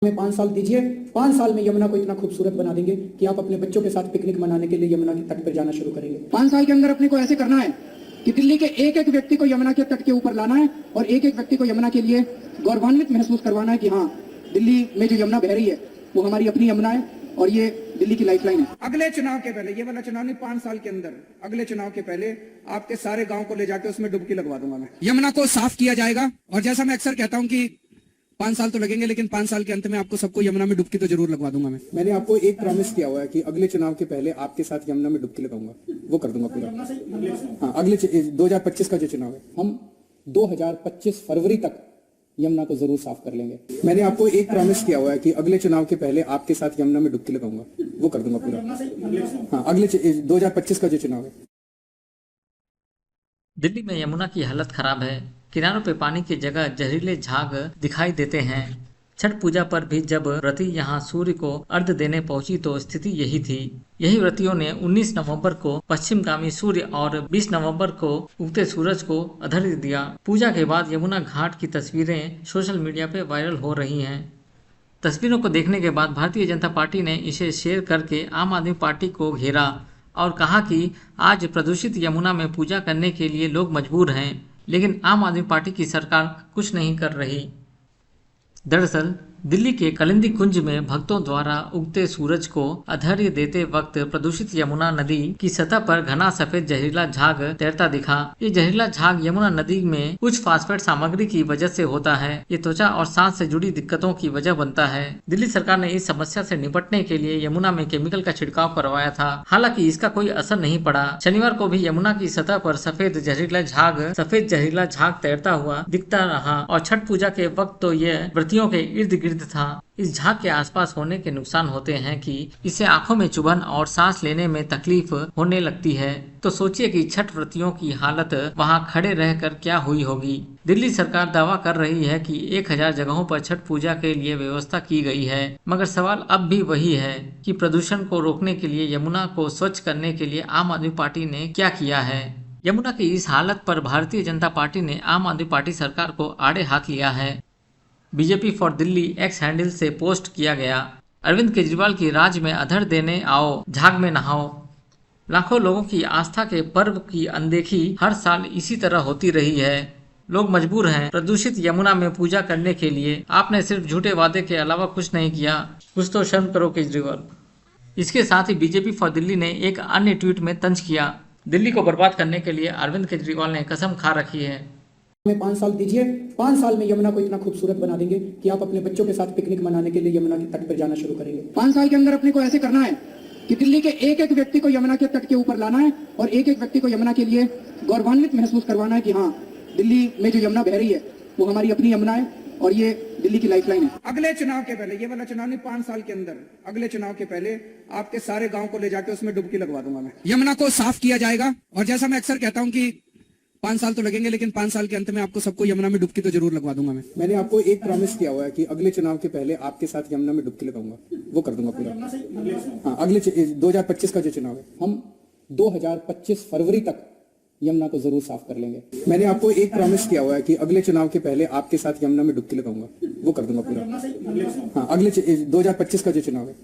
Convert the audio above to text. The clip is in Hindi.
हमें 5 साल दीजिए। 5 साल में यमुना को इतना खूबसूरत बना देंगे कि आप अपने बच्चों के साथ पिकनिक मनाने के लिए यमुना के तट पर जाना शुरू करेंगे। 5 साल के अंदर अपने को ऐसे करना है कि दिल्ली के एक एक व्यक्ति को यमुना के तट के ऊपर लाना है और एक एक व्यक्ति को यमुना के लिए गौरवान्वित महसूस करवाना है कि हाँ, दिल्ली में जो यमुना बह रही है वो हमारी अपनी यमुना है और ये दिल्ली की लाइफलाइन है। अगले चुनाव के पहले, ये वाला चुनाव नहीं, 5 साल के अंदर अगले चुनाव के पहले आपके सारे गांव को ले जाके उसमें डुबकी लगवा दूंगा मैं। यमुना को साफ किया जाएगा और जैसा मैं अक्सर कहता हूं कि 5 साल तो लगेंगे, लेकिन 5 साल के अंत में आपको सबको यमुना में डुबकी तो जरूर लगवा दूंगा मैं। मैंने आपको एक प्रॉमिस किया हुआ है कि अगले चुनाव के पहले आपके साथ यमुना में डुबकी लगाऊंगा, वो कर दूंगा पूरा। हाँ, अगले 2025 का जो चुनाव है, हम 2025 फरवरी तक यमुना को जरूर साफ कर लेंगे। मैंने आपको एक प्रॉमिस किया हुआ है कि अगले चुनाव के पहले आपके साथ यमुना में डुबकी लगाऊंगा, वो कर दूंगा पूरा। हाँ, अगले 2025 का जो चुनाव है। दिल्ली में यमुना की हालत खराब है। किनारों पे पानी की जगह जहरीले झाग दिखाई देते हैं। छठ पूजा पर भी जब व्रती यहाँ सूर्य को अर्घ्य देने पहुंची तो स्थिति यही थी। यही व्रतियों ने 19 नवंबर को पश्चिमगामी सूर्य और 20 नवंबर को उगते सूरज को अर्घ्य दिया। पूजा के बाद यमुना घाट की तस्वीरें सोशल मीडिया पे वायरल हो रही हैं। तस्वीरों को देखने के बाद भारतीय जनता पार्टी ने इसे शेयर करके आम आदमी पार्टी को घेरा और कहा कि आज प्रदूषित यमुना में पूजा करने के लिए लोग मजबूर हैं, लेकिन आम आदमी पार्टी की सरकार कुछ नहीं कर रही। दरअसल दिल्ली के कलिंदी कुंज में भक्तों द्वारा उगते सूरज को अर्घ्य देते वक्त प्रदूषित यमुना नदी की सतह पर घना सफेद जहरीला झाग तैरता दिखा। ये जहरीला झाग यमुना नदी में उच्च फास्फेट सामग्री की वजह से होता है। ये त्वचा और सांस से जुड़ी दिक्कतों की वजह बनता है। दिल्ली सरकार ने इस समस्या से निपटने के लिए यमुना में केमिकल का छिड़काव करवाया था, हालांकि इसका कोई असर नहीं पड़ा। शनिवार को भी यमुना की सतह पर सफेद जहरीला झाग तैरता हुआ दिखता रहा और छठ पूजा के वक्त तो यह व्रतियों के इर्द गिर्द था। इस झाग के आसपास होने के नुकसान होते हैं कि इससे आंखों में चुभन और सांस लेने में तकलीफ होने लगती है। तो सोचिए कि छठ व्रतियों की हालत वहां खड़े रहकर क्या हुई होगी। दिल्ली सरकार दावा कर रही है कि 1000 जगहों पर छठ पूजा के लिए व्यवस्था की गई है, मगर सवाल अब भी वही है कि प्रदूषण को रोकने के लिए यमुना को स्वच्छ करने के लिए आम आदमी पार्टी ने क्या किया है। यमुना की इस हालत पर भारतीय जनता पार्टी ने आम आदमी पार्टी सरकार को आड़े हाथ लिया है। BJP for Delhi x handle से पोस्ट किया गया, अरविंद केजरीवाल की राज में अधर देने आओ, झाग में नहाओ। लाखों लोगों की आस्था के पर्व की अनदेखी हर साल इसी तरह होती रही है। लोग मजबूर हैं प्रदूषित यमुना में पूजा करने के लिए। आपने सिर्फ झूठे वादे के अलावा कुछ नहीं किया, कुछ तो शर्म करो केजरीवाल। इसके साथ ही बीजेपी फॉर दिल्ली ने एक अन्य ट्वीट में तंज किया, दिल्ली को बर्बाद करने के लिए अरविंद केजरीवाल ने कसम खा रखी है। हमें 5 साल दीजिए। 5 साल में यमुना को इतना खूबसूरत बना देंगे कि आप अपने बच्चों के साथ पिकनिक मनाने के लिए यमुना के तट पर जाना शुरू करेंगे। 5 साल के अंदर अपने को ऐसे करना है कि दिल्ली के एक एक व्यक्ति को यमुना के तट के ऊपर लाना है और एक एक व्यक्ति को यमुना के लिए गौरवान्वित महसूस करवाना है कि हाँ, दिल्ली में जो यमुना बह रही है वो हमारी अपनी यमुना है और ये दिल्ली की लाइफलाइन है। अगले चुनाव के पहले, ये वाला चुनाव नहीं, 5 साल के अंदर अगले चुनाव के पहले आपके सारे गांव को ले जाके उसमें डुबकी लगवा दूंगा मैं। यमुना को साफ किया जाएगा और जैसा मैं अक्सर कहता हूं कि 5 साल तो लगेंगे, लेकिन 5 साल के अंत में आपको सबको यमुना में डुबकी तो जरूर लगवा दूंगा मैं। मैंने आपको एक प्रॉमिस किया हुआ है कि अगले चुनाव के पहले आपके साथ यमुना में डुबकी लगाऊंगा, वो कर दूंगा पूरा। हाँ, अगले 2025 का जो चुनाव है, हम 2025 फरवरी तक यमुना को जरूर साफ कर लेंगे। मैंने आपको एक प्रॉमिस किया हुआ है कि अगले चुनाव के पहले आपके साथ यमुना में डुबकी लगाऊंगा, वो कर दूंगा पूरा। हाँ, अगले 2025 का जो चुनाव है।